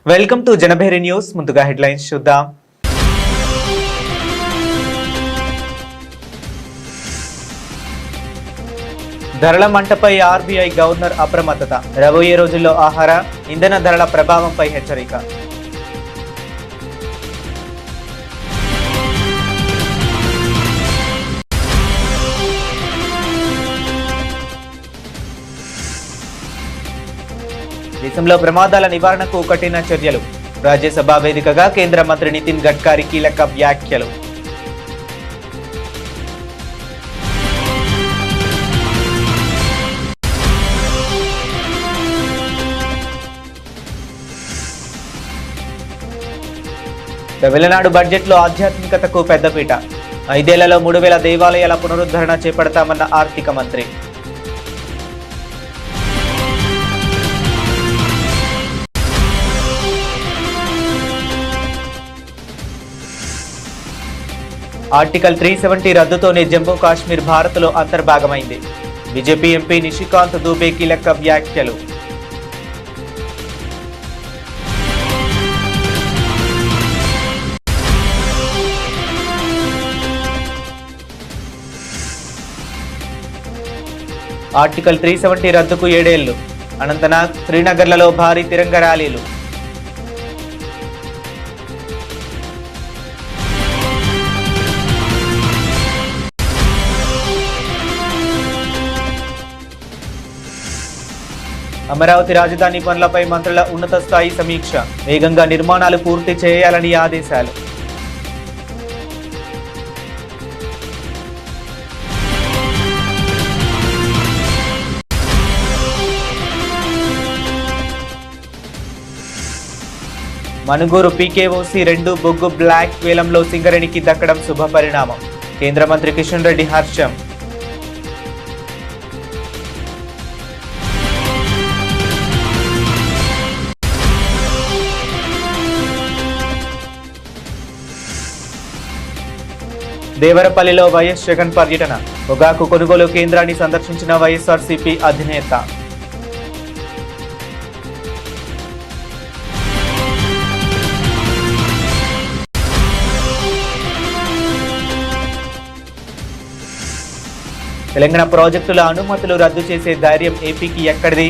Welcome to Janabheri news. ముందుగా headlines చూద్దాం. ధరల మంటపై ఆర్బీఐ గవర్నర్ అప్రమత్తత. రాబోయే రోజుల్లో ఆహార, ఇంధన ధరల ప్రభావంపై హెచ్చరిక. దేశంలో ప్రమాదాల నివారణకు కఠిన చర్యలు. రాజ్యసభ వేదికగా కేంద్ర మంత్రి నితిన్ గడ్కరీ కీలక వ్యాఖ్యలు. తమిళనాడు బడ్జెట్లో ఆధ్యాత్మికతకు పెద్దపీట. 5 ఏళ్లలో 3000 దేవాలయాల పునరుద్ధరణ చేపడతామన్న ఆర్థిక మంత్రి. ఆర్టికల్ 370 రద్దుతోనే జమ్మూ కాశ్మీర్ భారత్లో అంతర్భాగమైంది. బీజేపీ ఎంపీ నిషికాంత్ దూబే కీలక వ్యాఖ్యలు. ఆర్టికల్ 370 రద్దుకు 7 ఏళ్లు. అనంతనాగ్, శ్రీనగర్లలో భారీ తిరంగ ర్యాలీలు. అమరావతి రాజధాని పనులపై మంత్రుల ఉన్నత స్థాయి సమీక్ష. వేగంగా నిర్మాణాలు పూర్తి చేయాలని ఆదేశాలు. మనుగూరు పీకేఓసీ 2 బొగ్గు బ్లాక్ వేలంలో సింగరేణికి దక్కడం శుభ పరిణామం. కేంద్ర మంత్రి కిషన్ రెడ్డి హర్షం. దేవరపల్లిలో వైఎస్ జగన్ పర్యటన. పొగాకు కొనుగోలు కేంద్రాన్ని సందర్శించిన వైఎస్ఆర్సీపీ అధినేత. తెలంగాణ ప్రాజెక్టుల అనుమతులు రద్దు చేసే ధైర్యం ఏపీకి ఎక్కడిది?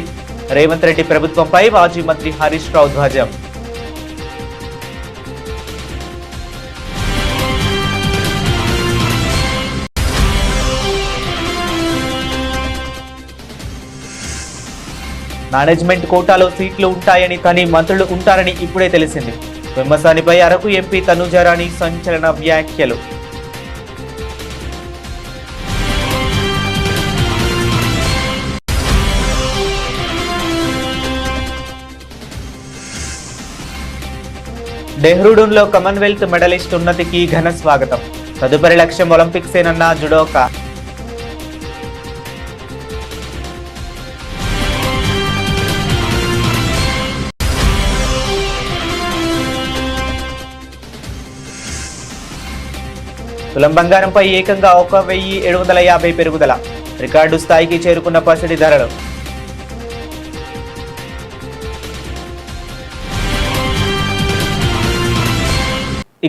రేవంత్ రెడ్డి ప్రభుత్వంపై మాజీ మంత్రి హరీష్ రావు ధ్వజం. మేనేజ్మెంట్ కోటాలో సీట్లు ఉంటాయని, కానీ మంత్రులు ఉంటారని ఇప్పుడే తెలిసింది. పెమ్మసానిపై అరకు ఎంపీ తనుజారాణి సంచలన వ్యాఖ్యలు. డెహ్రాడూన్లో కామన్వెల్త్ మెడలిస్ట్ ఉన్నతికి ఘన స్వాగతం. తదుపరి లక్ష్యం ఒలింపిక్సేనన్న జుడోకా. తులం బంగారంపై ఏకంగా 1750 పెరుగుదల. రికార్డు స్థాయికి చేరుకున్న పసిడి ధరలు.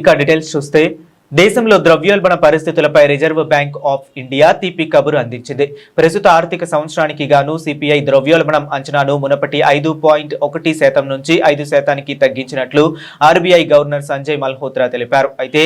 ఇక డీటెయిల్స్ చూస్తే, దేశంలో ద్రవ్యోల్బణ పరిస్థితులపై రిజర్వ్ బ్యాంక్ ఆఫ్ ఇండియా తీపి కబురు అందించింది. ప్రస్తుత ఆర్థిక సంవత్సరానికి గాను సిపిఐ ద్రవ్యోల్బణం అంచనాను మునపటి 5.1% నుంచి 5% తగ్గించినట్లు ఆర్బీఐ గవర్నర్ సంజయ్ మల్హోత్రా తెలిపారు. అయితే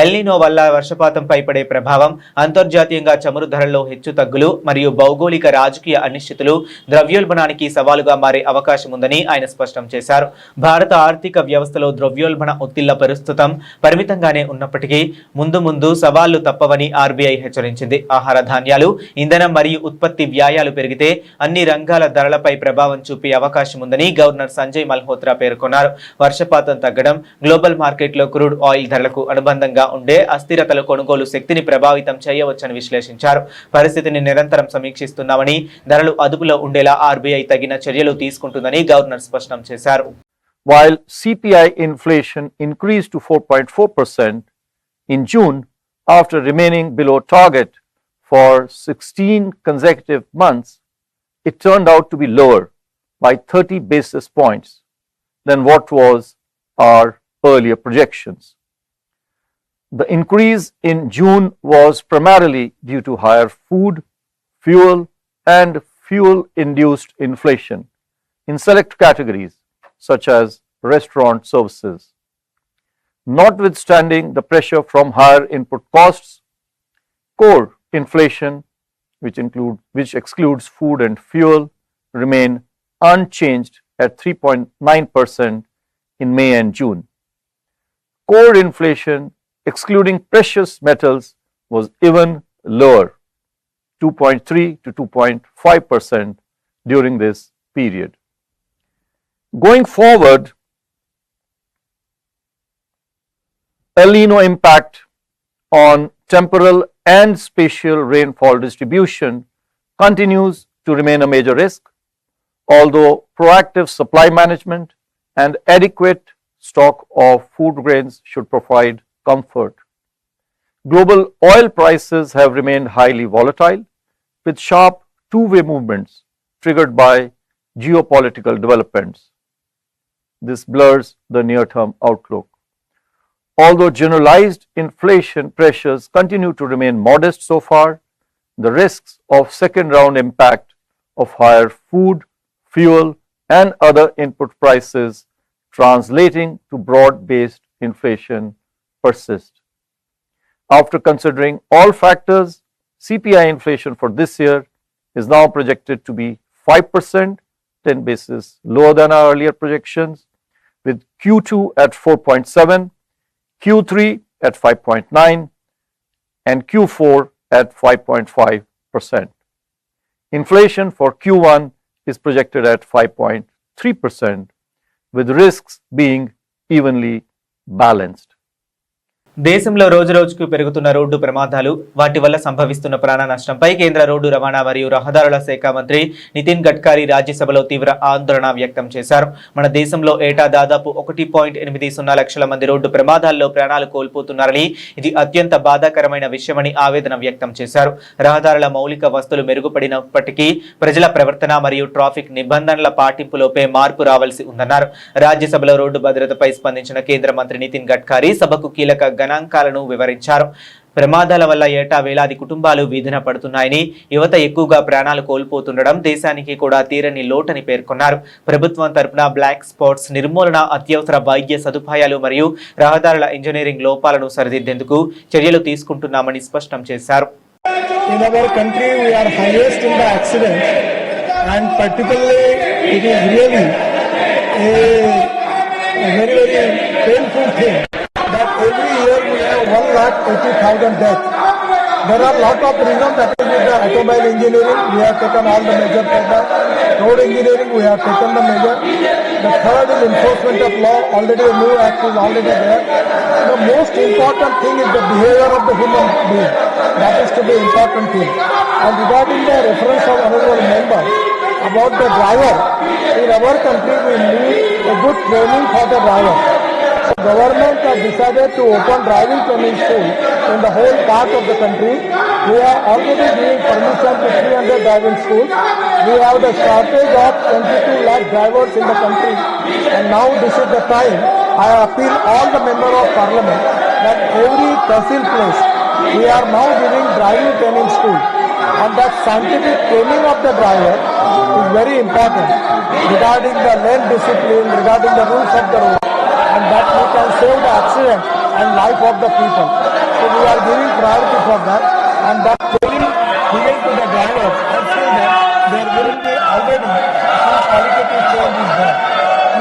ఎల్నినో వల్ల వర్షపాతంపై పడే ప్రభావం, అంతర్జాతీయంగా చమురు ధరల్లో హెచ్చుతగ్గులు మరియు భౌగోళిక రాజకీయ అనిశ్చితులు ద్రవ్యోల్బణానికి సవాలుగా మారే అవకాశం ఉందని ఆయన స్పష్టం చేశారు. భారత ఆర్థిక వ్యవస్థలో ద్రవ్యోల్బణ ఒత్తిళ్ల ప్రస్తుతం పరిమితంగానే ఉన్నప్పటికీ ముందు సవాళ్లు తప్పవని ఆర్బీఐ హెచ్చరించింది. ఆహార ధాన్యాలు, ఇంధనం మరియు ఉత్పత్తి వ్యయాలు పెరిగితే అన్ని రంగాల ధరలపై ప్రభావం చూపే అవకాశం ఉందని గవర్నర్ సంజయ్ మల్హోత్రా పేర్కొన్నారు. వర్షపాతం తగ్గడం, గ్లోబల్ మార్కెట్లో క్రూడ్ ఆయిల్ ధరలకు అనుబంధంగా ఉండే అస్థిరతలు కొనుగోలు శక్తిని ప్రభావితం చేయవచ్చని విశ్లేషించారు. పరిస్థితిని నిరంతరం సమీక్షిస్తున్నామని, ధరలు అదుపులో ఉండేలా ఆర్బీఐ తగిన చర్యలు తీసుకుంటుందని గవర్నర్ స్పష్టం చేశారు. While CPI inflation increased to 4.4% in June after remaining below target for 16 consecutive months, it turned out to be lower by 30 basis points than what was our earlier projections. The increase in June was primarily due to higher food, fuel, and fuel-induced inflation in select categories such as restaurant services. Notwithstanding the pressure from higher input costs, core inflation, which excludes food and fuel, remained unchanged at 3.9% in May and June. Core inflation, excluding precious metals, was even lower, 2.3 to 2.5% during this period. Going forward, El Nino impact on temporal and spatial rainfall distribution continues to remain a major risk, although proactive supply management and adequate stock of food grains should provide comfort. Global oil prices have remained highly volatile, with sharp two-way movements triggered by geopolitical developments. This blurs the near-term outlook. Although generalized inflation pressures continue to remain modest so far, the risks of second-round impact of higher food, fuel, and other input prices translating to broad-based inflation persist. After considering all factors, CPI inflation for this year is now projected to be 5%, 10 basis lower than our earlier projections, with Q2 at 4.7, Q3 at 5.9, and Q4 at 5.5%. Inflation for Q1 is projected at 5.3%, with risks being evenly balanced. దేశంలో రోజురోజుకు పెరుగుతున్న road ప్రమాదాలు, వాటి వల్ల సంభవిస్తున్న ప్రాణ నష్టంపై కేంద్ర road రవాణా మరియు రహదారుల శాఖ మంత్రి నితిన్ గడ్కరీ రాజ్యసభలో తీవ్ర ఆందోళన వ్యక్తం చేశారు. మన దేశంలో ఏటా దాదాపు 1.80 లక్షల మంది రోడ్డు ప్రమాదాల్లో ప్రాణాలు కోల్పోతున్నారని, ఇది అత్యంత బాధాకరమైన విషయమని ఆవేదన వ్యక్తం చేశారు. రహదారుల మౌలిక వస్తువులు మెరుగుపడినప్పటికీ ప్రజల ప్రవర్తన మరియు ట్రాఫిక్ నిబంధనల పాటింపులోపే మార్పు రావాల్సి ఉందన్నారు. రాజ్యసభలో రోడ్డు భద్రతపై స్పందించిన కేంద్ర మంత్రి నితిన్ గడ్కరీ సభకు కీలక గణాంకాలను వివరించారు. ప్రమాదాల వల్ల ఏటా వేలాది కుటుంబాలు వీధిన పడుతున్నాయని, యువత ఎక్కువగా ప్రాణాలు కోల్పోతుండడం దేశానికి కూడా తీరని లోటని పేర్కొన్నారు. ప్రభుత్వం తరపున బ్లాక్ స్పాట్స్ నిర్మూలన, అత్యవసర వైద్య సదుపాయాలు మరియు రహదారుల ఇంజనీరింగ్ లోపాలను సరిదిద్దేందుకు చర్యలు తీసుకుంటున్నామని స్పష్టం చేశారు. In our country, we are highest in the accidents, and particularly it is really a very painful thing that every year we have 1,80,000 deaths. There are lot of reasons. That is with the automobile engineering, we have taken all the measures for that. Road engineering, we have taken the measure. The third is enforcement of law. Already a new act is already there. The most important thing is the behavior of the human being. That is to be important thing. And regarding the reference of honorable member about the driver, in our country we need a good training for the driver. The government has decided to open driving training school in the whole part of the country. We are already giving permission to 300 driving schools. We have the shortage of 22 lakh drivers in the country, and now this is the time. I appeal all the members of parliament that every tehsil place we are now giving driving training school, and that scientific training of the driver is very important regarding the lane discipline, regarding the rules of the road, and that we can save the accident and life of the people. So we are giving priority for that, and that training given to the drivers, and so that there will be already some qualitative change is there.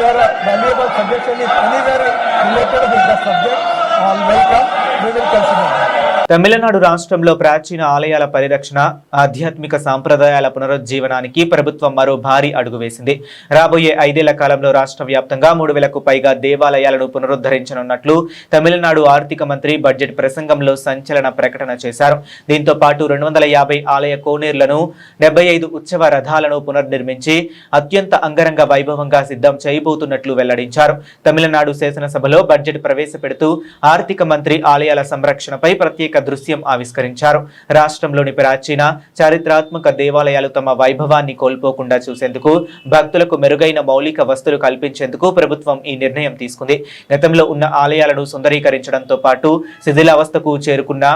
Your valuable suggestion is anywhere related with the subject, all welcome, we will consider that. Tamil Nadu రాష్ట్రంలో ప్రాచీన ఆలయాల పరిరక్షణ, ఆధ్యాత్మిక సాంప్రదాయాల పునరుజ్జీవనానికి ప్రభుత్వం మరో భారీ అడుగు వేసింది. రాబోయే 5 ఏళ్ల కాలంలో రాష్ట్ర వ్యాప్తంగా 3,000కు పైగా దేవాలయాలను పునరుద్ధరించనున్నట్లు తమిళనాడు ఆర్థిక మంత్రి బడ్జెట్ ప్రసంగంలో సంచలన ప్రకటన చేశారు. దీంతో పాటు 250 ఆలయ కోనేర్లను, 75 ఉత్సవ రథాలను పునర్నిర్మించి అత్యంత అంగరంగ వైభవంగా సిద్ధం చేయబోతున్నట్లు వెల్లడించారు. తమిళనాడు శాసనసభలో బడ్జెట్ ప్రవేశపెడుతూ ఆర్థిక మంత్రి ఆలయాల సంరక్షణపై ప్రత్యేక ప్రత్యేక దృశ్యం ఆవిష్కరించారు. రాష్ట్రంలోని ప్రాచీన చారిత్రాత్మక దేవాలయాలు తమ వైభవాన్ని కోల్పోకుండా చూసేందుకు భక్తులకు మెరుగైన మౌలిక వస్తువులు కల్పించేందుకు ప్రభుత్వం ఈ నిర్ణయం తీసుకుంది. గతంలో ఉన్న ఆలయాలను సుందరీకరించడంతో పాటు శిథిలావస్థకు చేరుకున్న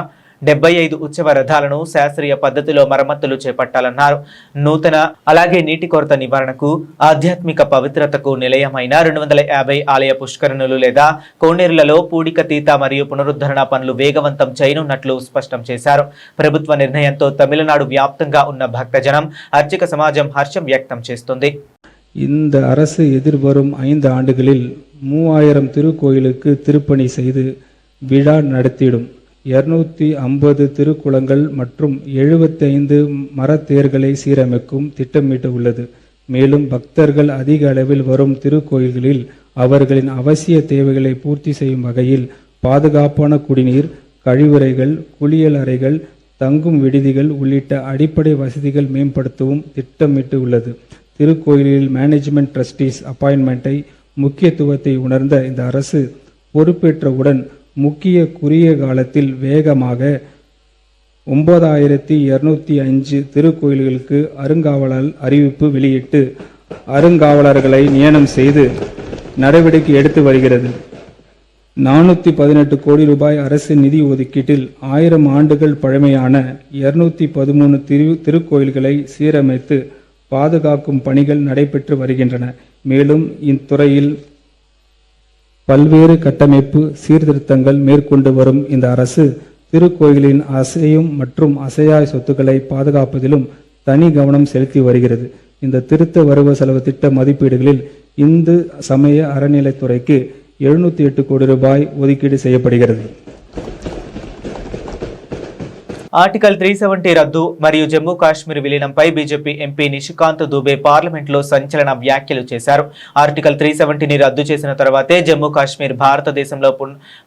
75 ఉత్సవ రథాలను శాస్త్రీయ పద్ధతిలో మరమ్మతులు చేపట్టాలన్నారు. నూతన అలాగే నీటి కొరత నివారణకు ఆధ్యాత్మిక పవిత్రతకు నిలయమైన 250 ఆలయ పుష్కరణులు లేదా కోనేరులలో పూడికతీత మరియు పునరుద్ధరణ పనులు వేగవంతం చేయనున్నట్లు స్పష్టం చేశారు. ప్రభుత్వ నిర్ణయంతో తమిళనాడు వ్యాప్తంగా ఉన్న భక్తజనం అర్చక సమాజం హర్షం వ్యక్తం చేస్తుంది. இந்த அரசு எதிர்வரும் 5 ஆண்டுகளில் 3000 திருக்கோயிலுக்கு திருப்பணி செய்து விழா நடத்திடும். 250 திருக்குளங்கள் மற்றும் 75 மரத்தேர்களை சீரமைக்கும் திட்டமிட்டு உள்ளது. மேலும் பக்தர்கள் அதிக அளவில் வரும் திருக்கோயில்களில் அவர்களின் அவசிய தேவைகளை பூர்த்தி செய்யும் வகையில் பாதுகாப்பான குடிநீர், கழிவறைகள், குளியல் அறைகள், தங்கும் விடுதிகள் உள்ளிட்ட அடிப்படை வசதிகள் மேம்படுத்தவும் திட்டமிட்டு உள்ளது. திருக்கோயிலில் மேனேஜ்மெண்ட் ட்ரஸ்டீஸ் அப்பாயின்மெண்ட்டை முக்கியத்துவத்தை உணர்ந்த இந்த அரசு பொறுப்பேற்றவுடன் முக்கிய குறுகிய காலத்தில் வேகமாக 9205 திருக்கோயில்களுக்கு அருங்காவலர் அறிவிப்பு வெளியிட்டு அருங்காவலர்களை நியமனம் செய்து நடவடிக்கை எடுத்து வருகிறது. 418 கோடி ரூபாய் அரசு நிதி ஒதுக்கீட்டில் 1000 ஆண்டுகள் பழமையான 213 திருக்கோயில்களை சீரமைத்து பாதுகாக்கும் பணிகள் நடைபெற்று வருகின்றன. மேலும் இத்துறையில் பல்வேறு கட்டமைப்பு சீர்திருத்தங்கள் மேற்கொண்டு வரும் இந்த அரசு திருக்கோயிலின் அசையும் மற்றும் அசையா சொத்துக்களை பாதுகாப்பதிலும் தனி கவனம் செலுத்தி வருகிறது. இந்த திருத்த வரவு செலவு திட்ட மதிப்பீடுகளில் இந்து சமய அறநிலைத்துறைக்கு 708 கோடி ரூபாய் ஒதுக்கீடு செய்யப்படுகிறது. ఆర్టికల్ 370 రద్దు మరియు జమ్మూ కాశ్మీర్ విలీనంపై బీజేపీ ఎంపీ నిషికాంత్ దుబే పార్లమెంట్లో సంచలన వ్యాఖ్యలు చేశారు. ఆర్టికల్ 370ని రద్దు చేసిన తర్వాతే జమ్మూ కాశ్మీర్ భారతదేశంలో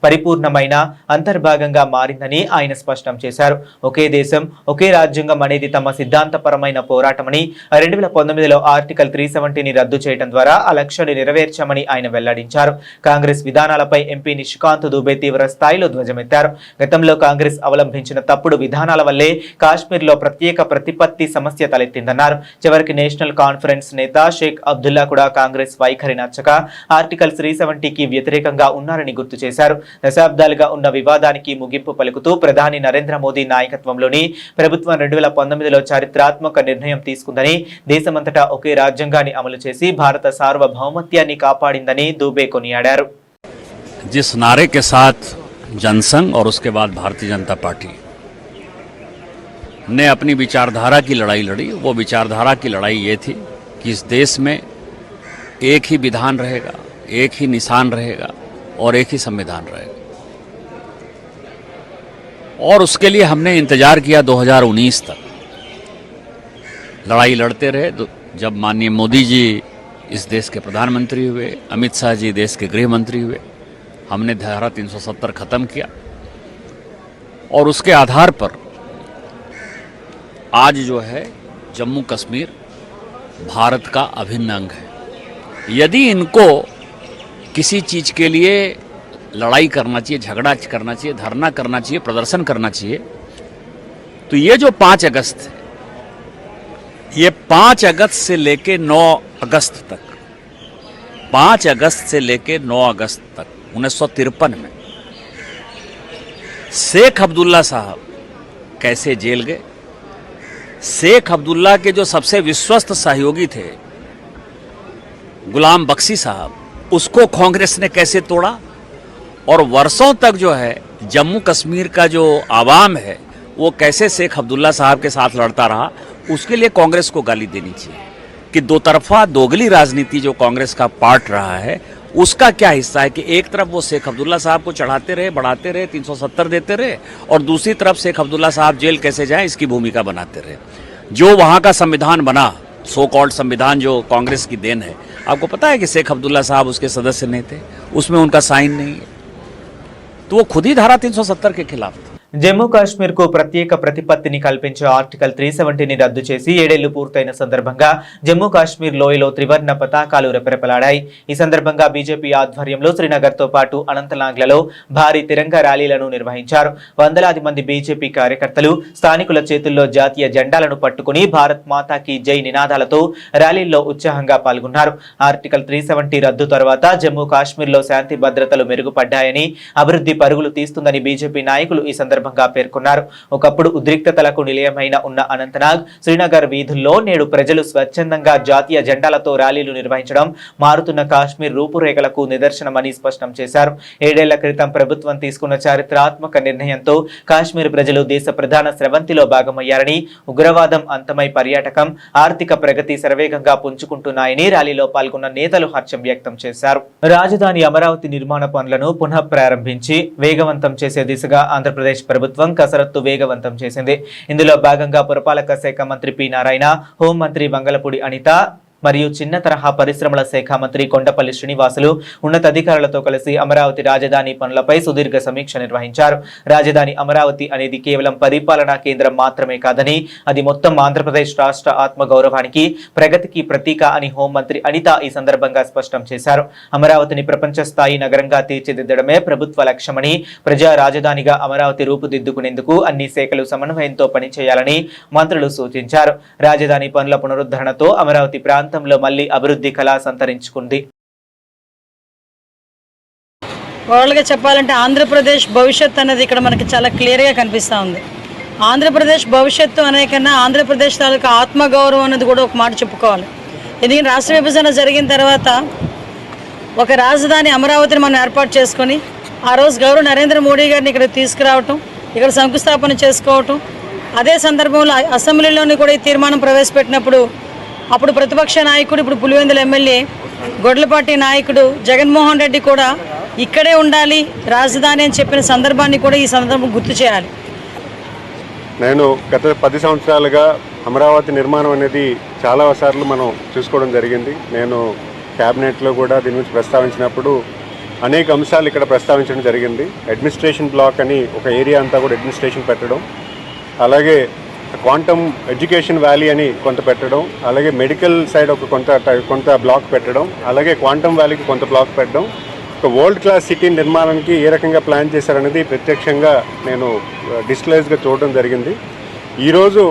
పరిపూర్ణమైన అంతర్భాగంగా మారిందని ఆయన స్పష్టం చేశారు. ఒకే దేశం ఒకే రాజ్యాంగం అనేది తమ సిద్ధాంతపరమైన పోరాటమని 2019లో ఆర్టికల్ 370ని రద్దు చేయడం ద్వారా ఆ లక్ష్యాన్ని నెరవేర్చామని ఆయన వెల్లడించారు. కాంగ్రెస్ విధానాలపై ఎంపీ నిషికాంత్ దుబే తీవ్ర స్థాయిలో ధ్వజమెత్తారు. గతంలో కాంగ్రెస్ అవలంబించిన తప్పుడు విధానాల వల్లే కాశ్మీర్లో ప్రత్యేక ప్రతిపత్తి సమస్య తలెత్తిందన్నారు. చివరికి నేషనల్ కాన్ఫరెన్స్ నేత షేక్ అబ్దుల్లా కూడా కాంగ్రెస్ వైఖరి నచ్చక ఆర్టికల్ 370కి వ్యతిరేకంగా ఉన్నారని గుర్తు చేశారు. దశాబ్దాలుగా ఉన్న వివాదానికి ముగింపు పలుకుతూ ప్రధాని నరేంద్ర మోదీ నాయకత్వంలోని ప్రభుత్వం 2019లో చారిత్రాత్మక నిర్ణయం తీసుకుందని, దేశమంతటా ఒకే రాజ్యాంగాన్ని అమలు చేసి భారత సార్వభౌమత్యాన్ని కాపాడిందని దుబే కొనియాడారు. जिस नारे के साथ जनसंघ और उसके बाद भारतीय जनता पार्टी ने अपनी विचारधारा की लड़ाई लड़ी, वो विचारधारा की लड़ाई ये थी कि इस देश में एक ही विधान रहेगा, एक ही निशान रहेगा और एक ही संविधान रहेगा. और उसके लिए हमने इंतजार किया 2019 तक. लड़ाई लड़ते रहे. जब माननीय मोदी जी इस देश के प्रधानमंत्री हुए, अमित शाह जी देश के गृह मंत्री हुए, हमने धारा 370 खत्म किया और उसके आधार पर आज जो है जम्मू कश्मीर भारत का अभिन्न अंग है. यदि इनको किसी चीज के लिए लड़ाई करना चाहिए, झगड़ा करना चाहिए, धरना करना चाहिए, प्रदर्शन करना चाहिए, तो ये जो 5 अगस्त है, ये 5 अगस्त से लेके 9 अगस्त तक 5 अगस्त से लेके 9 अगस्त तक 1953 में शेख अब्दुल्ला साहब कैसे जेल गए, शेख अब्दुल्ला के जो सबसे विश्वस्त सहयोगी थे गुलाम बख्शी साहब, उसको कांग्रेस ने कैसे तोड़ा, और वर्षों तक जो है जम्मू कश्मीर का जो आवाम है वो कैसे शेख अब्दुल्ला साहब के साथ लड़ता रहा. उसके लिए कांग्रेस को गाली देनी चाहिए कि दो तरफा दोगली राजनीति जो कांग्रेस का पार्ट रहा है उसका क्या हिस्सा है कि एक तरफ वो शेख अब्दुल्ला साहब को चढ़ाते रहे, बढ़ाते रहे, 370 देते रहे, और दूसरी तरफ शेख अब्दुल्ला साहब जेल कैसे जाएं इसकी भूमिका बनाते रहे. जो वहां का संविधान बना, सो कॉल्ड संविधान जो कांग्रेस की देन है, आपको पता है कि शेख अब्दुल्ला साहब उसके सदस्य नहीं थे, उसमें उनका साइन नहीं है, तो वो खुद ही धारा 370 के खिलाफ थे. జమ్మూ కాశ్మీర్ కు ప్రత్యేక ప్రతిపత్తిని కల్పించే ఆర్టికల్ 370ని రద్దు చేసి 7 ఏళ్లు పూర్తయిన సందర్భంగా జమ్మూ కాశ్మీర్ లోయలో త్రివర్ణ పతాకాలు రెపరెపలాడాయి. ఈ సందర్భంగా బీజేపీ ఆధ్వర్యంలో శ్రీనగర్ తో పాటు అనంతనాగ్లలో భారీ తిరంగా ర్యాలీలను నిర్వహించారు. వందలాది మంది బీజేపీ కార్యకర్తలు స్థానికుల చేతుల్లో జాతీయ జెండాలను పట్టుకుని భారత్ మాతాకి జై నినాదాలతో ర్యాలీల్లో ఉత్సాహంగా పాల్గొన్నారు. ఆర్టికల్ 370 రద్దు తర్వాత జమ్మూ కాశ్మీర్ లో శాంతి భద్రతలు మెరుగుపడ్డాయని, అభివృద్ధి పరుగులు తీస్తుందని బీజేపీ నాయకులు ఈ సందర్భంగా పేర్కొన్నారు. ఒకప్పుడు ఉద్రిక్తతలకు నిలయమైన ఉన్న అనంతనాగ్, శ్రీనగర్ వీధుల్లో నేడు ప్రజలు స్వచ్ఛందంగా జాతీయ జెండాలతో ర్యాలీలు నిర్వహించడం మారుతున్న కాశ్మీర్ రూపురేఖలకు నిదర్శనమని స్పష్టం చేశారు. 7 ఏళ్ల క్రితం ప్రభుత్వం తీసుకున్న చారిత్రాత్మక నిర్ణయంతో కాశ్మీర్ ప్రజలు దేశ ప్రధాన స్రవంతిలో భాగమయ్యారని, ఉగ్రవాదం అంతమై పర్యాటకం, ఆర్థిక ప్రగతి శరవేగంగా పుంజుకుంటున్నాయని ర్యాలీలో పాల్గొన్న నేతలు హర్షం వ్యక్తం చేశారు. రాజధాని అమరావతి నిర్మాణ పనులను పునః ప్రారంభించి వేగవంతం చేసే దిశగా ఆంధ్రప్రదేశ్ ప్రభుత్వం కసరత్తు వేగవంతం చేసింది. ఇందులో భాగంగా పురపాలక శాఖ మంత్రి పి నారాయణ, హోంమంత్రి వంగలపూడి అనిత మరియు చిన్న తరహా పరిశ్రమల శాఖ మంత్రి కొండపల్లి శ్రీనివాసులు ఉన్నతాధికారులతో కలిసి అమరావతి రాజధాని పనులపై సుదీర్ఘ సమీక్ష నిర్వహించారు. రాజధాని అమరావతి అనేది కేవలం పరిపాలనా కేంద్రం మాత్రమే కాదని, అది మొత్తం ఆంధ్రప్రదేశ్ రాష్ట్ర ఆత్మగౌరవానికి, ప్రగతికి ప్రతీక అని హోంమంత్రి అనిత ఈ సందర్భంగా స్పష్టం చేశారు. అమరావతిని ప్రపంచ స్థాయి నగరంగా తీర్చిదిద్దడమే ప్రభుత్వ లక్ష్యమని, ప్రజా రాజధానిగా అమరావతి రూపుదిద్దుకునేందుకు అన్ని శాఖలు సమన్వయంతో పనిచేయాలని మంత్రులు సూచించారు. రాజధాని పనుల పునరుద్ధరణతో అమరావతి ప్రాంతం మళ్ళీ అభివృద్ధి కళ సంతరించుకుంది. ఓవరాల్గా చెప్పాలంటే ఆంధ్రప్రదేశ్ భవిష్యత్తు అనేది ఇక్కడ మనకి చాలా క్లియర్గా కనిపిస్తూ ఉంది. ఆంధ్రప్రదేశ్ భవిష్యత్తు అనే కన్నా ఆంధ్రప్రదేశ్ తాలూకా ఆత్మగౌరవం అనేది కూడా ఒక మాట చెప్పుకోవాలి. ఎందుకంటే రాష్ట్ర విభజన జరిగిన తర్వాత ఒక రాజధాని అమరావతిని మనం ఏర్పాటు చేసుకొని ఆ రోజు గౌరవ నరేంద్ర మోడీ గారిని ఇక్కడ తీసుకురావటం, ఇక్కడ శంకుస్థాపన చేసుకోవటం, అదే సందర్భంలో అసెంబ్లీలోని కూడా ఈ తీర్మానం ప్రవేశపెట్టినప్పుడు అప్పుడు ప్రతిపక్ష నాయకుడు, ఇప్పుడు పులివెందుల ఎమ్మెల్యే, గొడ్లపాటి నాయకుడు జగన్మోహన్ రెడ్డి కూడా ఇక్కడే ఉండాలి రాజధాని అని చెప్పిన సందర్భాన్ని కూడా ఈ సందర్భం గుర్తు చేయాలి. నేను గత 10 సంవత్సరాలుగా అమరావతి నిర్మాణం అనేది చాలా సార్లు మనం చూసుకోవడం జరిగింది. నేను క్యాబినెట్లో కూడా దీని గురించి ప్రస్తావించినప్పుడు అనేక అంశాలు ఇక్కడ ప్రస్తావించడం జరిగింది. అడ్మినిస్ట్రేషన్ బ్లాక్ అని ఒక ఏరియా అంతా కూడా అడ్మినిస్ట్రేషన్ పెట్టడం, అలాగే క్వాంటమ్ ఎడ్యుకేషన్ వ్యాలీ అని కొంత పెట్టడం, అలాగే మెడికల్ సైడ్ ఒక కొంత బ్లాక్ పెట్టడం, అలాగే క్వాంటమ్ వ్యాలీకి కొంత బ్లాక్ పెట్టడం, ఒక వరల్డ్ క్లాస్ సిటీ నిర్మాణానికి ఏ రకంగా ప్లాన్ చేశారనేది ప్రత్యక్షంగా నేను డిస్ప్లేస్గా చూడడం జరిగింది. ఈరోజు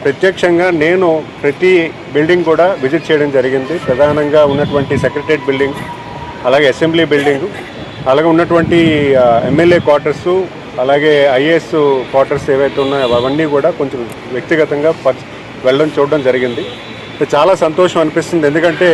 ప్రత్యక్షంగా నేను ప్రతి బిల్డింగ్ కూడా విజిట్ చేయడం జరిగింది. ప్రధానంగా ఉన్నటువంటి సెక్రటరియట్ బిల్డింగ్, అలాగే అసెంబ్లీ బిల్డింగ్, అలాగే ఉన్నటువంటి ఎమ్మెల్యే క్వార్టర్సు, అలాగే ఐఏఎస్ క్వార్టర్స్ ఏవైతే ఉన్నాయో అవన్నీ కూడా కొంచెం వ్యక్తిగతంగా వెళ్ళడం చూడడం జరిగింది. చాలా సంతోషం అనిపిస్తుంది. ఎందుకంటే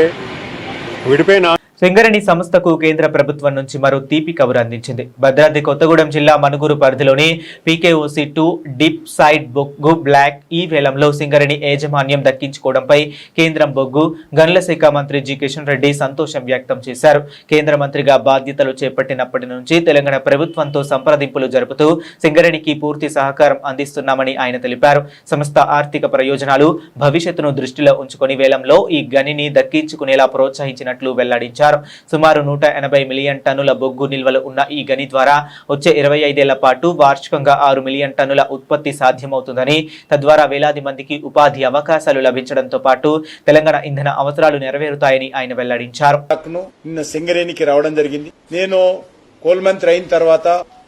విడిపోయిన సింగరేణి సంస్థకు కేంద్ర ప్రభుత్వం నుంచి మరో తీపి కబురు అందించింది. భద్రాద్రి కొత్తగూడెం జిల్లా మనుగురు పరిధిలోని పీకేఓసి 2 డీప్ సైడ్ బొగ్గు బ్లాక్ ఈ వేలంలో సింగరేణి యాజమాన్యం దక్కించుకోవడంపై కేంద్రం బొగ్గు గనుల శాఖ మంత్రి జి కిషన్ రెడ్డి సంతోషం వ్యక్తం చేశారు. కేంద్ర మంత్రిగా బాధ్యతలు చేపట్టినప్పటి నుంచి తెలంగాణ ప్రభుత్వంతో సంప్రదింపులు జరుపుతూ సింగరేణికి పూర్తి సహకారం అందిస్తున్నామని ఆయన తెలిపారు. సంస్థ ఆర్థిక ప్రయోజనాలు, భవిష్యత్తును దృష్టిలో ఉంచుకొని వేలంలో ఈ గనిని దక్కించుకునేలా ప్రోత్సహించినట్లు వెల్లడించారు. సుమారు 180 మిలియన్ టన్నుల బొగ్గు నిల్వలు ఉన్న ఈ గని ద్వారా వచ్చే 25 ఏళ్ల పాటు వార్షికంగా 6 మిలియన్ టన్నుల ఉత్పత్తి సాధ్యమవుతుందని, తద్వారా వేలాది మందికి ఉపాధి అవకాశాలు లభించడంతో పాటు తెలంగాణ ఇంధన అవసరాలు నెరవేరుతాయని ఆయన వెల్లడించారు. నిన్న సింగరేణికి రావడం జరిగింది. నేను కోల్ మంత్రి అయిన తర్వాత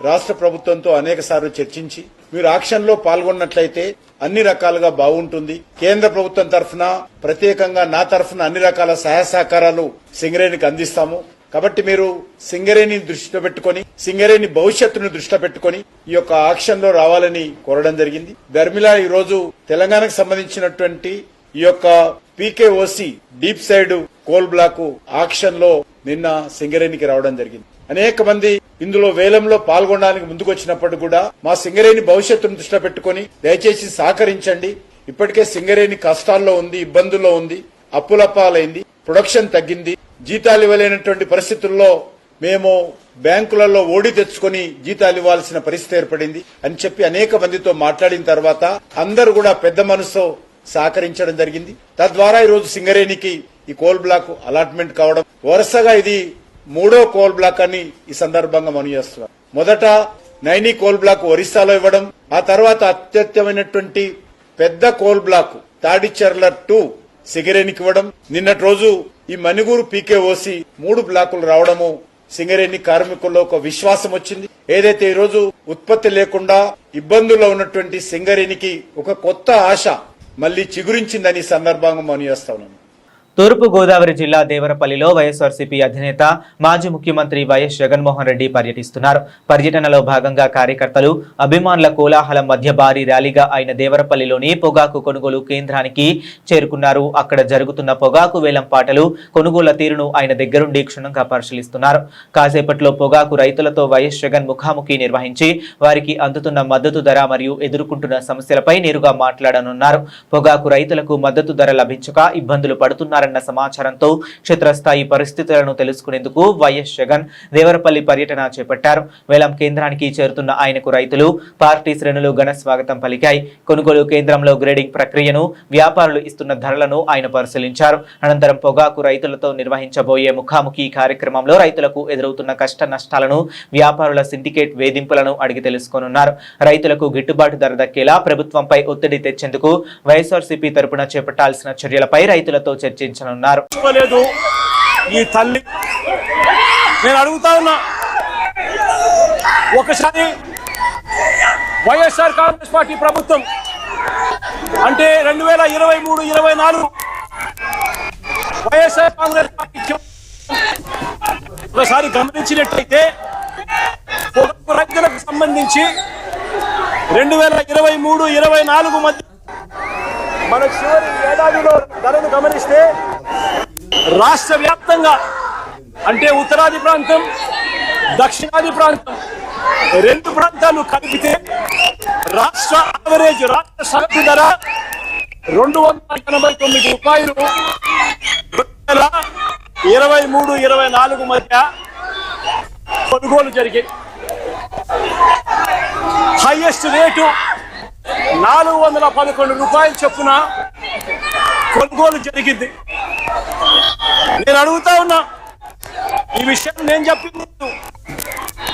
రాష్ట్ర ప్రభుత్వంతో అనేక సార్లు చర్చించి, మీరు ఆక్షన్ లో పాల్గొన్నట్లయితే అన్ని రకాలుగా బాగుంటుంది, కేంద్ర ప్రభుత్వం తరఫున ప్రత్యేకంగా నా తరఫున అన్ని రకాల సహాయ సహకారాలు సింగరేణికి అందిస్తాము. కాబట్టి మీరు సింగరేణిని దృష్టిలో పెట్టుకుని, సింగరేణి భవిష్యత్తును దృష్టిలో పెట్టుకుని ఈ యొక్క ఆక్షన్ లో రావాలని కోరడం జరిగింది. ధర్మిలా ఈ రోజు తెలంగాణకు సంబంధించినటువంటి ఈ యొక్క PKOC deep side coal block auction లో నిన్న సింగరేణికి రావడం జరిగింది. అనేక మంది ఇందులో వేలంలో పాల్గొనడానికి ముందుకొచ్చినప్పుడు కూడా మా సింగరేణి భవిష్యత్తును దృష్టిలో పెట్టుకుని దయచేసి సహకరించండి. ఇప్పటికే సింగరేణి కష్టాల్లో ఉంది, ఇబ్బందుల్లో ఉంది, అప్పులపాలైంది, ప్రొడక్షన్ తగ్గింది, జీతాలు ఇవ్వలేనటువంటి పరిస్థితుల్లో మేము బ్యాంకులలో ఓడి తెచ్చుకుని జీతాలు ఇవ్వాల్సిన పరిస్థితి ఏర్పడింది అని చెప్పి అనేక మందితో మాట్లాడిన తర్వాత అందరూ కూడా పెద్ద మనసుతో సహకరించడం జరిగింది. తద్వారా ఈ రోజు సింగరేణికి ఈ కోల్ బ్లాక్ అలాట్మెంట్ కావడం, వరుసగా ఇది 3వ కోల్ బ్లాక్ అని ఈ సందర్భంగా మనం చేస్తున్నాం. మొదట నైని కోల్ బ్లాక్ ఒరిస్సాలో ఇవ్వడం, ఆ తర్వాత అత్యధికమైనటువంటి పెద్ద కోల్ బ్లాక్ తాడిచెర్ల 2 సింగరేణికి ఇవ్వడం, నిన్నటి రోజు ఈ మణిగూరు పీకేఓసి 3 బ్లాకులు రావడము సింగరేణి కార్మికుల్లో ఒక విశ్వాసం వచ్చింది. ఏదైతే ఈ రోజు ఉత్పత్తి లేకుండా ఇబ్బందుల్లో ఉన్నటువంటి సింగరేణికి ఒక కొత్త ఆశ మళ్లీ చిగురించిందని సందర్భంగా మనం చేస్తా ఉన్నాం. తూర్పు గోదావరి జిల్లా దేవరపల్లిలో వైఎస్ఆర్సీపీ అధినేత మాజీ ముఖ్యమంత్రి వైఎస్ జగన్మోహన్ రెడ్డి పర్యటిస్తున్నారు. పర్యటనలో భాగంగా కార్యకర్తలు, అభిమానుల కోలాహలం మధ్య భారీ ర్యాలీగా ఆయన దేవరపల్లిలోని పొగాకు కొనుగోలు కేంద్రానికి చేరుకున్నారు. అక్కడ జరుగుతున్న పొగాకు వేలం పాటలు, కొనుగోళ్ల తీరును ఆయన దగ్గరుండి క్షుణ్ణంగా పరిశీలిస్తున్నారు. కాసేపట్లో పొగాకు రైతులతో వైఎస్ జగన్ ముఖాముఖి నిర్వహించి వారికి అందుతున్న మద్దతు ధర మరియు ఎదుర్కొంటున్న సమస్యలపై నేరుగా మాట్లాడనున్నారు. పొగాకు రైతులకు మద్దతు ధర లభించక ఇబ్బందులు పడుతున్నారు సమాచారంతో క్షేత్రస్థాయి పరిస్థితులను తెలుసుకునేందుకు వైఎస్ జగన్ దేవరపల్లి పర్యటన చేపట్టారు. వేలం కేంద్రానికి చేరుతున్న ఆయనకు రైతులు, పార్టీ శ్రేణులు ఘన స్వాగతం పలికాయి. కొనుగోలు కేంద్రంలో గ్రేడింగ్ ప్రక్రియను, వ్యాపారులు ఇస్తున్న ధరలను ఆయన పరిశీలించారు. అనంతరం పొగాకు రైతులతో నిర్వహించబోయే ముఖాముఖి కార్యక్రమంలో రైతులకు ఎదురవుతున్న కష్ట నష్టాలను, వ్యాపారుల సిండికేట్ వేధింపులను అడిగి తెలుసుకోనున్నారు. రైతులకు గిట్టుబాటు ధర దక్కేలా ప్రభుత్వంపై ఒత్తిడి తెచ్చేందుకు వైఎస్ఆర్సీపీ తరపున చేపట్టాల్సిన చర్యలపై రైతులతో చర్చించారు. ఈ తల్లి నేను అడుగుతా ఉన్నా, ఒకసారి వైఎస్ఆర్ కాంగ్రెస్ పార్టీ ప్రభుత్వం అంటే 2023-24 వైఎస్ఆర్ కాంగ్రెస్ పార్టీ ఒకసారి గమనించినట్లయితే పొగాకు రైతులకు సంబంధించి 2023-24 మధ్య మన చివరి ఏడాదిలో ధరను గమనిస్తే రాష్ట్ర వ్యాప్తంగా అంటే ఉత్తరాది ప్రాంతం, దక్షిణాది ప్రాంతం 2 ప్రాంతాలు కలిపితే రాష్ట్ర యావరేజ్, రాష్ట్ర సగటు ధర 289 రూపాయలు 2023-24 మధ్య కొనుగోలు జరిగాయి. హైయెస్ట్ రేటు 411 రూపాయలు చొప్పున కొనుగోలు జరిగింది. నేను అడుగుతా ఉన్నా, ఈ విషయం నేను చెప్పింది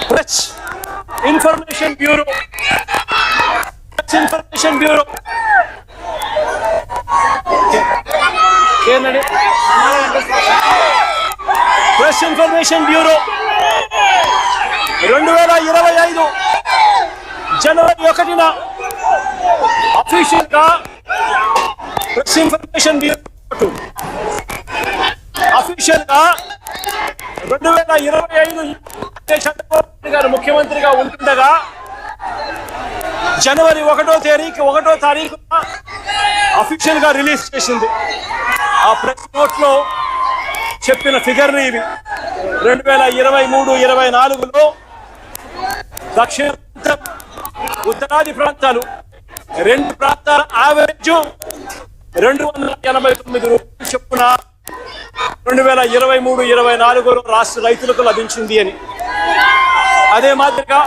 press information bureau press information bureau 2025 జనవరి 1న అఫీషియల్ గా ప్రెస్ ఇన్ఫర్మేషన్ బ్యూరో అఫీషియల్ గా 2025 చంద్రబాబు నాయుడు గారు ముఖ్యమంత్రిగా ఉంటుండగా జనవరి 1వ తారీఖున అఫీషియల్ గా రిలీజ్ చేసింది. ఆ ప్రెస్ నోట్ లో చెప్పిన ఫిగర్ ఇవి. 2023-24లో దక్షిణ ప్రాంతం, ఉత్తరాది ప్రాంతాలు 2 ప్రాంతాల యావరేజ్ 289 రూపాయలు చొప్పున 2023-24లో రాష్ట్ర రైతులకు లభించింది అని. అదే మాదిరిగా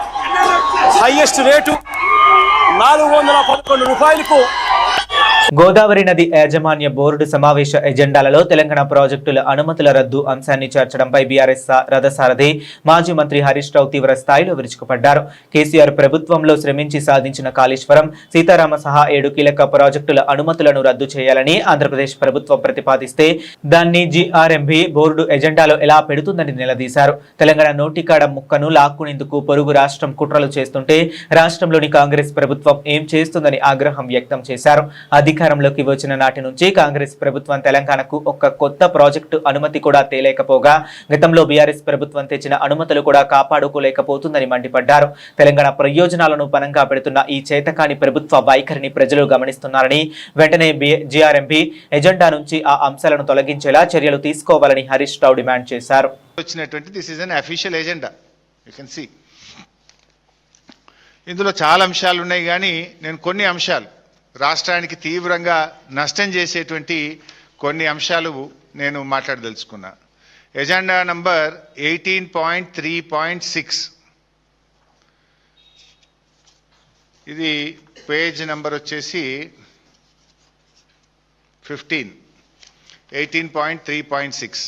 హైయెస్ట్ రేటు 411 రూపాయలకు గోదావరి నది యాజమాన్య బోర్డు సమావేశ ఎజెండాలలో తెలంగాణ ప్రాజెక్టుల అనుమతుల రద్దు అంశాన్ని చేర్చడంపై బీఆర్ఎస్ రథసారథి మాజీ మంత్రి హరీష్ రావు తీవ్ర స్థాయిలో విరుచుకుపడ్డారు. కేసీఆర్ ప్రభుత్వంలో శ్రమించి సాధించిన కాళేశ్వరం, సీతారామ సహా 7 కీలక ప్రాజెక్టుల అనుమతులను రద్దు చేయాలని ఆంధ్రప్రదేశ్ ప్రభుత్వం ప్రతిపాదిస్తే దాన్ని జీఆర్ఎంబీ బోర్డు ఎజెండాలో ఎలా పెడుతుందని నిలదీశారు. తెలంగాణ నోటికాడ ముక్కను లాక్కునేందుకు పొరుగు రాష్ట్రం కుట్రలు చేస్తుంటే రాష్ట్రంలోని కాంగ్రెస్ ప్రభుత్వం ఏం చేస్తుందని ఆగ్రహం వ్యక్తం చేశారు. అధికారంలోకి వచ్చిన నాటి నుంచి కాంగ్రెస్ ప్రభుత్వం తెలంగాణకు ఒక్క కొత్త ప్రాజెక్టు అనుమతి కూడా తేలేకపోగా గతంలో బీఆర్ఎస్ ప్రభుత్వం తెచ్చిన అనుమతులు కూడా కాపాడుకోలేకపోతుందని మండిపడ్డారు. తెలంగాణ ప్రయోజనాలను పనంగా పెడుతున్న ఈ చేతకాని ప్రభుత్వ వైఖరిని ప్రజలు గమనిస్తున్నారని, వెంటనే జీఆర్ఎంబీ ఎజెండా నుంచి ఆ అంశాలను తొలగించేలా చర్యలు తీసుకోవాలని హరీష్ రావు డిమాండ్ చేశారు. ఇందులో చాలా అంశాలు ఉన్నాయి, కానీ నేను కొన్ని అంశాలు రాష్ట్రానికి తీవ్రంగా నష్టం చేసేటువంటి కొన్ని అంశాలు నేను మాట్లాడదలుచుకున్నా. ఎజెండా నంబర్ 18.3.6 ఇది పేజ్ నంబర్ వచ్చేసి 15. 18.3.6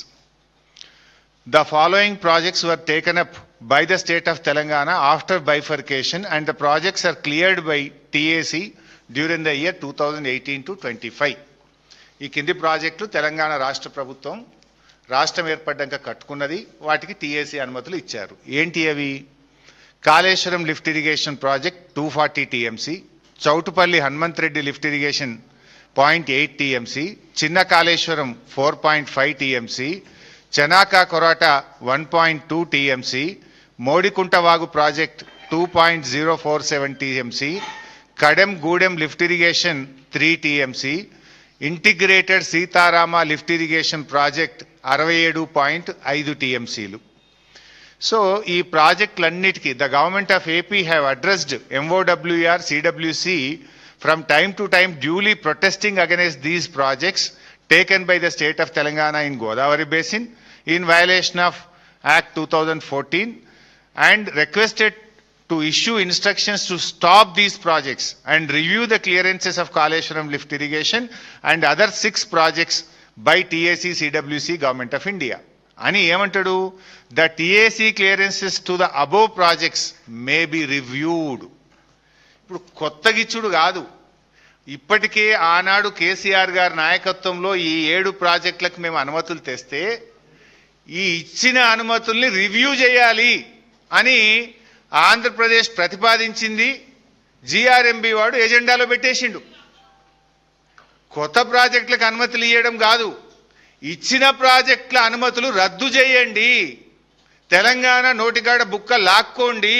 The following projects were taken up by the state of Telangana after bifurcation, and the projects are cleared by TAC during the year 2018 to 25. ఈ కింది ప్రాజెక్టులు తెలంగాణ రాష్ట్ర ప్రభుత్వం రాష్ట్రం ఏర్పడ్డాక కట్టుకున్నది, వాటికి టీఏసీ అనుమతులు ఇచ్చారు. ఏంటి అవి? Kaleshwaram lift irrigation project 240 TMC, Choutuppal Hanumanth Reddy lift irrigation 0.8 TMC, Chinna Kaleshwaram 4.5 TMC, Chanaka Korata 1.2 TMC, Modikunta Vagu project 2.047 TMC, Kadem Gudem lift irrigation 3 TMC, integrated Seetharama lift irrigation project 67.5 టీఎంసీలు. సో ఈ ప్రాజెక్టులన్నిటికీ the government of AP have addressed MOWR, CWC from time to time duly protesting against these projects taken by the state of Telangana in Godavari Basin in violation of Act 2014 and requested to issue instructions to stop these projects and review the clearances of Kaleshwaram lift irrigation and other 6 projects by TAC, CWC, Government of India. అని ఏమంటాడు? The TAC clearances to the above projects may be reviewed. ఇప్పుడు కొత్తగిచ్చుడు కాదు, ఇప్పటికే ఆనాడు కేసీఆర్ గారి నాయకత్వంలో ఈ 7 ప్రాజెక్టులకు మేము అనుమతులు తెస్తే ఈ ఇచ్చిన అనుమతుల్ని రివ్యూ చేయాలి అని ఆంధ్రప్రదేశ్ ప్రతిపాదించింది. GRMB వాడు ఎజెండాలో పెట్టేసిండు. కొత్త ప్రాజెక్టులకు అనుమతులు ఇవ్వడం కాదు, ఇచ్చిన ప్రాజెక్టుల అనుమతులు రద్దు చేయండి, తెలంగాణ నోటికాడ బుక్క లాక్కోండి.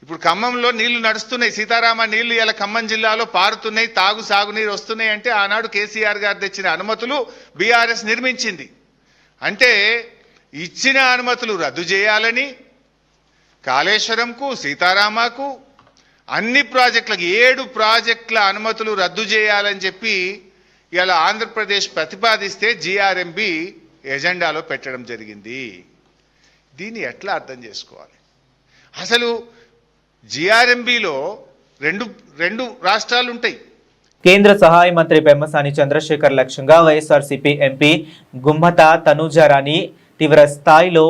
ఇప్పుడు ఖమ్మంలో నీళ్లు నడుస్తున్నాయి, సీతారామ నీళ్లు ఇలా ఖమ్మం జిల్లాలో పారుతున్నాయి, సాగునీరు వస్తున్నాయి అంటే ఆనాడు కేసీఆర్ గారు తెచ్చిన అనుమతులు బీఆర్ఎస్ నిర్మించింది. అంటే ఇచ్చిన అనుమతులు రద్దు చేయాలని కాళేశ్వరంకు, సీతారామకు, అన్ని ప్రాజెక్టులకు 7 ప్రాజెక్టుల అనుమతులు రద్దు చేయాలని చెప్పి ఇలా ఆంధ్రప్రదేశ్ ప్రతిపాదిస్తే GRMB ఎజెండాలో పెట్టడం జరిగింది. దీన్ని ఎట్లా అర్థం చేసుకోవాలి? అసలు GRMBలో రెండు రాష్ట్రాలు ఉంటాయి. కేంద్ర సహాయ మంత్రి పెమ్మసాని చంద్రశేఖర్ లక్ష్యంగా వైఎస్ఆర్సీపీ ఎంపీ గుమ్మత తనూజారాణి తీవ్ర స్థాయిలో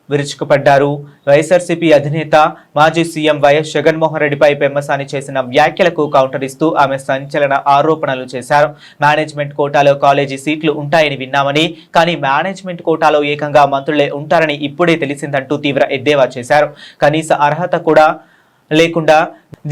విరుచుకుపడ్డారు. వైఎస్ఆర్సీపీ అధినేత మాజీ సీఎం వైఎస్ జగన్మోహన్ రెడ్డిపై పెమ్మసాని చేసిన వ్యాఖ్యలకు కౌంటర్ ఇస్తూ ఆమె సంచలన ఆరోపణలు చేశారు. మేనేజ్మెంట్ కోటాలో కాలేజీ సీట్లు ఉంటాయని విన్నామని, కానీ మేనేజ్మెంట్ కోటాలో ఏకంగా మంత్రులే ఉంటారని ఇప్పుడే తెలిసిందంటూ తీవ్ర ఎద్దేవా చేశారు. కనీస అర్హత కూడా లేకుండా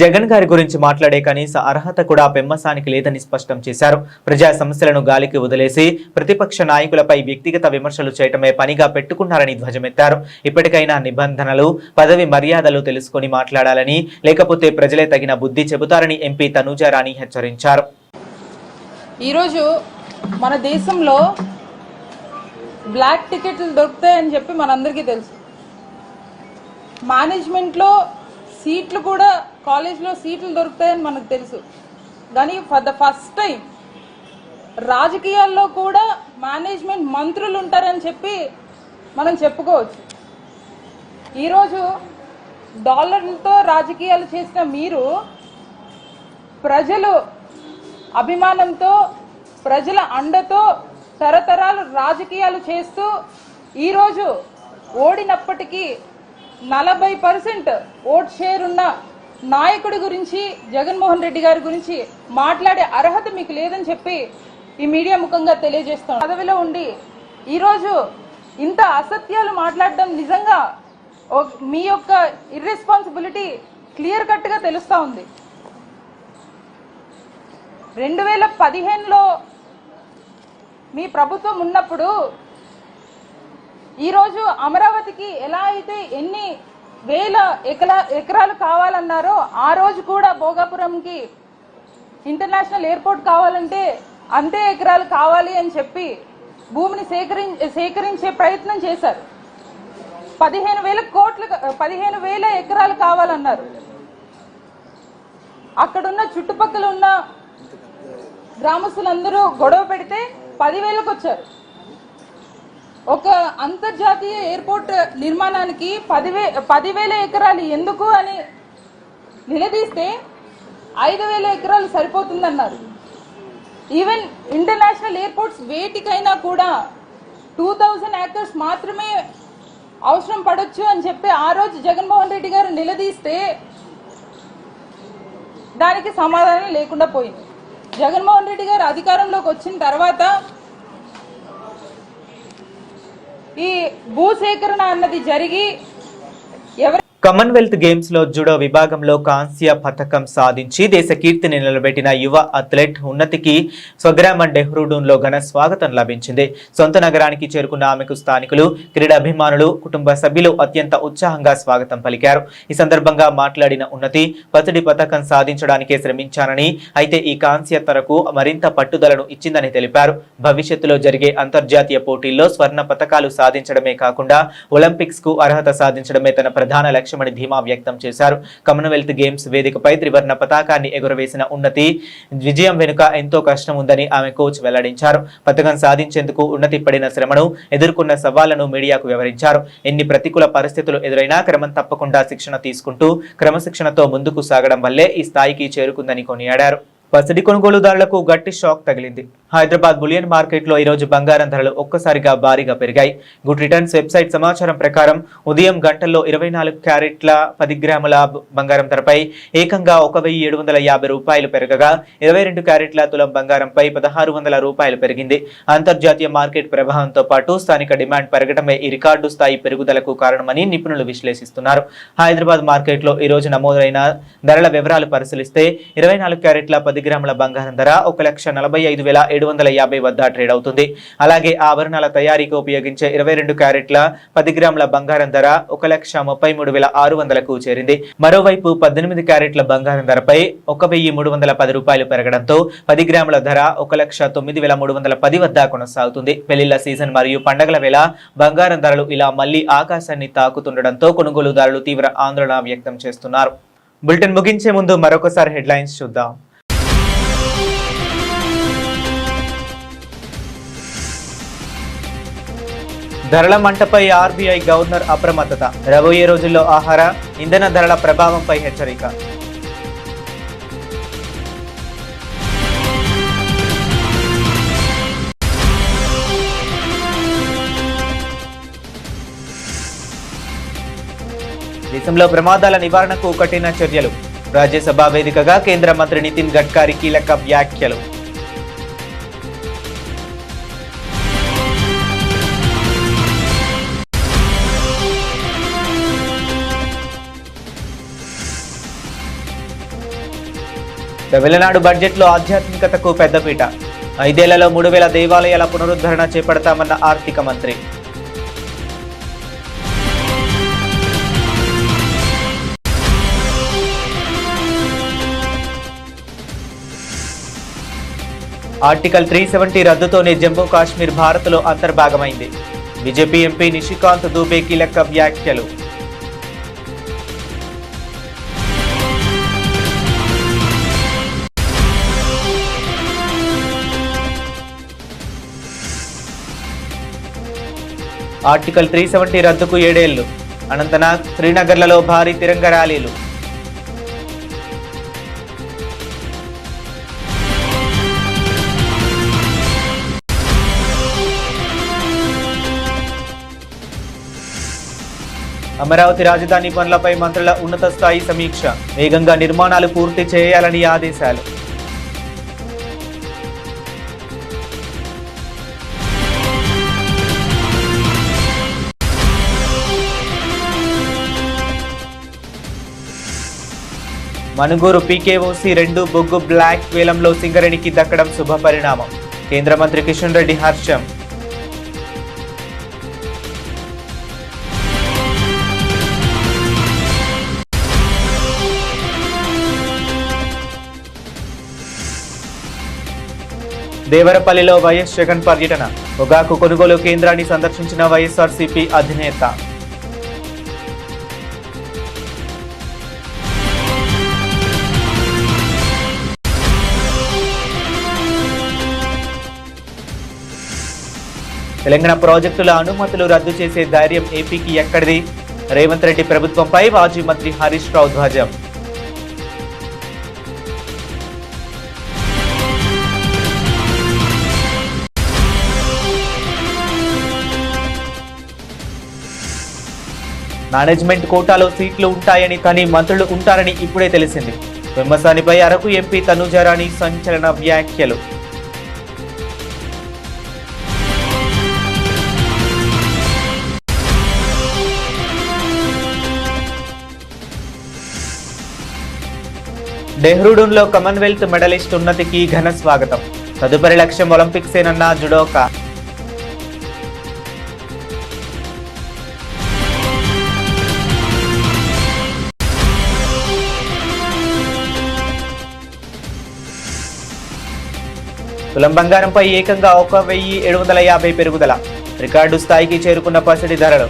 జగన్ గారి గురించి మాట్లాడే కనీస అర్హత కూడా పెమ్మసానికి లేదని స్పష్టం చేశారు. ప్రజా సమస్యలను గాలికి వదిలేసి ప్రతిపక్ష నాయకులపై వ్యక్తిగత విమర్శలు చేయటమే పనిగా పెట్టుకున్నారని ధ్వజమెత్తారు. ఇప్పటికైనా నిబంధనలు, పదవి మర్యాదలు తెలుసుకొని మాట్లాడాలని, లేకపోతే ప్రజలే తగిన బుద్ధి చెబుతారని ఎంపీ తనూజారాణి హెచ్చరించారు. ఈరోజు మన దేశంలో బ్లాక్ టికెట్లు దొరుకుతాయని చెప్పి మనందరికీ తెలుసు. మేనేజ్మెంట్లో సీట్లు కూడా, కాలేజ్లో సీట్లు దొరుకుతాయని మనకు తెలుసు. కానీ ఫర్ ద ఫస్ట్ టైం రాజకీయాల్లో కూడా మేనేజ్మెంట్ మంత్రులు ఉంటారని చెప్పి మనం చెప్పుకోవచ్చు. ఈరోజు డాలర్లతో రాజకీయాలు చేసిన మీరు ప్రజలు అభిమానంతో, ప్రజల అండతో తరతరాలు రాజకీయాలు చేస్తూ ఈరోజు ఓడినప్పటికీ 40% ఓట్ షేర్ ఉన్న నాయకుడి గురించి, జగన్మోహన్ రెడ్డి గారి గురించి మాట్లాడే అర్హత మీకు లేదని చెప్పి ఈ మీడియా ముఖంగా తెలియజేస్తాం. పదవిలో ఉండి ఈరోజు ఇంత అసత్యాలు మాట్లాడడం నిజంగా మీ యొక్క ఇర్రెస్పాన్సిబిలిటీ క్లియర్ కట్గా తెలుస్తూ ఉంది. 2015లో మీ ప్రభుత్వం ఉన్నప్పుడు ఈరోజు అమరావతికి ఎలా అయితే ఎన్ని వేల ఎకరాలు కావాలన్నారో, ఆ రోజు కూడా భోగాపురంకి ఇంటర్నేషనల్ ఎయిర్పోర్ట్ కావాలంటే అంతే ఎకరాలు కావాలి అని చెప్పి భూమిని సేకరించే ప్రయత్నం చేశారు. 15,000 ఎకరాలు కావాలన్నారు. అక్కడున్న చుట్టుపక్కల ఉన్న గ్రామస్తులందరూ గొడవ పెడితే 10,000కు వచ్చారు. ఒక అంతర్జాతీయ ఎయిర్పోర్ట్ నిర్మాణానికి 10,000 ఎకరాలు ఎందుకు అని నిలదీస్తే 5,000 ఎకరాలు సరిపోతుందన్నారు. ఈవెన్ ఇంటర్నేషనల్ ఎయిర్పోర్ట్స్ వేటికైనా కూడా 2000 acres మాత్రమే అవసరం పడొచ్చు అని చెప్పి ఆ రోజు జగన్మోహన్ రెడ్డి గారు నిలదీస్తే దానికి సమాధానం లేకుండా పోయింది. జగన్మోహన్ రెడ్డి గారు అధికారంలోకి వచ్చిన తర్వాత ఈ భూసేకరణ అన్నది జరిగి కామన్వెల్త్ గేమ్స్ లో జుడో విభాగంలో కాంస్య పథకం సాధించి దేశ కీర్తిని నిలబెట్టిన యువ అథ్లెట్ ఉన్నతికి స్వగ్రామం డెహ్రాడూన్ లో ఘన స్వాగతం లభించింది. సొంత నగరానికి చేరుకున్న ఆమెకు స్థానికులు, క్రీడాభిమానులు, కుటుంబ సభ్యులు అత్యంత ఉత్సాహంగా స్వాగతం పలికారు. ఈ సందర్భంగా మాట్లాడిన ఉన్నతి, పసిడి పథకం సాధించడానికే శ్రమించానని, అయితే ఈ కాంస్య తరకు మరింత పట్టుదలను ఇచ్చిందని తెలిపారు. భవిష్యత్తులో జరిగే అంతర్జాతీయ పోటీల్లో స్వర్ణ పథకాలు సాధించడమే కాకుండా ఒలింపిక్స్ కు అర్హత సాధించడమే తన ప్రధాన లక్ష్యమని ధీమా వ్యక్తం చేశారు. కామన్వెల్త్ గేమ్స్ వేదికపై త్రివర్ణ పతాకాన్ని ఎగురవేసిన ఉన్నతి, విజయం వెనుక ఎంతో కష్టం ఉందని ఆమె కోచ్ వెల్లడించారు. పథకం సాధించేందుకు ఉన్నతి పడిన శ్రమను, ఎదుర్కొన్న సవాళ్లను మీడియాకు వివరించారు. ఎన్ని ప్రతికూల పరిస్థితులు ఎదురైనా క్రమం తప్పకుండా శిక్షణ తీసుకుంటూ క్రమశిక్షణతో ముందుకు సాగడం వల్లే ఈ స్థాయికి చేరుకుందని కొనియాడారు. పసిడి కొనుగోలుదారులకు గట్టి షాక్ తగిలింది. హైదరాబాద్ బులియన్ మార్కెట్ లో ఈ రోజు బంగారం ధరలు ఒక్కసారిగా భారీగా పెరిగాయి. గుడ్ రిటర్న్స్ వెబ్సైట్ సమాచారం ప్రకారం ఉదయం గంటల్లో 24 క్యారెట్ల 10 గ్రాముల బంగారం ధరపై ఏకంగా 1750 రూపాయలు పెరగగా 22 క్యారెట్ల తులం బంగారంపై 1600 రూపాయలు పెరిగింది. అంతర్జాతీయ మార్కెట్ ప్రభావంతో పాటు స్థానిక డిమాండ్ పెరగడమే ఈ రికార్డు స్థాయి పెరుగుదలకు కారణమని నిపుణులు విశ్లేషిస్తున్నారు. హైదరాబాద్ మార్కెట్ లో ఈ రోజు నమోదైన ధరల వివరాలు పరిశీలిస్తే 24 క్యారెట్ల 10 గ్రాముల బంగారం ధర 1,45,750 వద్ద ట్రేడ్ అవుతుంది. అలాగే ఆభరణాల తయారీకి ఉపయోగించే 22 క్యారెట్ల 10 గ్రాముల బంగారం ధర 1,33,600కు చేరింది. మరోవైపు 18 క్యారెట్ల బంగారం ధరపై 1,310 రూపాయలు పెరగడంతో 10 గ్రాముల ధర 1,09,310 వద్ద కొనసాగుతుంది. పెళ్లిళ్ల సీజన్ మరియు పండగల వేళ బంగారం ధరలు ఇలా మళ్లీ ఆకాశాన్ని తాకుతుండడంతో కొనుగోలుదారులు తీవ్ర ఆందోళన వ్యక్తం చేస్తున్నారు. బులెటిన్ ముగించే ముందు మరొకసారి హెడ్లైన్స్ చూద్దాం. ధరల మంటపై ఆర్బీఐ గవర్నర్ అప్రమత్తత, రాబోయే రోజుల్లో ఆహార, ఇంధన ధరల ప్రభావంపై హెచ్చరిక. దేశంలో ప్రమాదాల నివారణకు కఠిన చర్యలు, రాజ్యసభ వేదికగా కేంద్ర మంత్రి నితిన్ గడ్కరీ కీలక వ్యాఖ్యలు. తమిళనాడు బడ్జెట్లో ఆధ్యాత్మికతకు పెద్దపీట, 5 ఏళ్లలో 3000 దేవాలయాల పునరుద్ధరణ చేపడతామన్న ఆర్థిక మంత్రి. ఆర్టికల్ 370 రద్దుతోనే జమ్మూ కాశ్మీర్ భారత్లో అంతర్భాగమైంది. బీజేపీ ఎంపీ నిషికాంత్ దూబే కీలక వ్యాఖ్యలు. ఆర్టికల్ 370 రద్దుకు 7 ఏళ్లు, అనంతనాగ్, శ్రీనగర్లలో భారీ తిరంగ ర్యాలీలు. అమరావతి రాజధాని పనులపై మంత్రుల ఉన్నత స్థాయి సమీక్ష, వేగంగా నిర్మాణాలు పూర్తి చేయాలని ఆదేశాలు. మనుగూరు పీకేఓసీ 2 బొగ్గు బ్లాక్ వేలంలో సింగరేణికి దక్కడం శుభ పరిణామం, కేంద్ర మంత్రి కిషన్ రెడ్డి హర్షం. దేవరపల్లిలో వైఎస్ జగన్ పర్యటన, పొగాకు కొనుగోలు కేంద్రాన్ని సందర్శించిన వైఎస్ఆర్సీపీ అధినేత. తెలంగాణ ప్రాజెక్టుల అనుమతులు రద్దు చేసే ధైర్యం ఏపీకి ఎక్కడిది, రేవంత్ రెడ్డి ప్రభుత్వంపై మాజీ మంత్రి హరీష్ రావు ధ్వజం. మేనేజ్మెంట్ కోటాలో సీట్లు ఉంటాయని కానీ మంత్రులు ఉంటారని ఇప్పుడే తెలిసింది. పెమ్మసానిపై అరకు ఎంపీ తనుజారాణి సంచలన వ్యాఖ్యలు. డెహ్రాడూన్లో కామన్వెల్త్ మెడలిస్ట్ ఉన్నతికి ఘన స్వాగతం. తదుపరి లక్ష్యం ఒలింపిక్సేనన్న జుడోకా. తులం బంగారంపై ఏకంగా 1750 పెరుగుదల. రికార్డు స్థాయికి చేరుకున్న పసిడి ధరలు.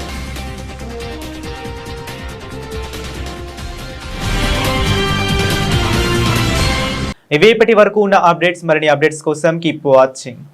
ఇవి ఇప్పటి వరకు ఉన్న అప్డేట్స్. మరిన్ని అప్డేట్స్ కోసం కీప్ వాచింగ్.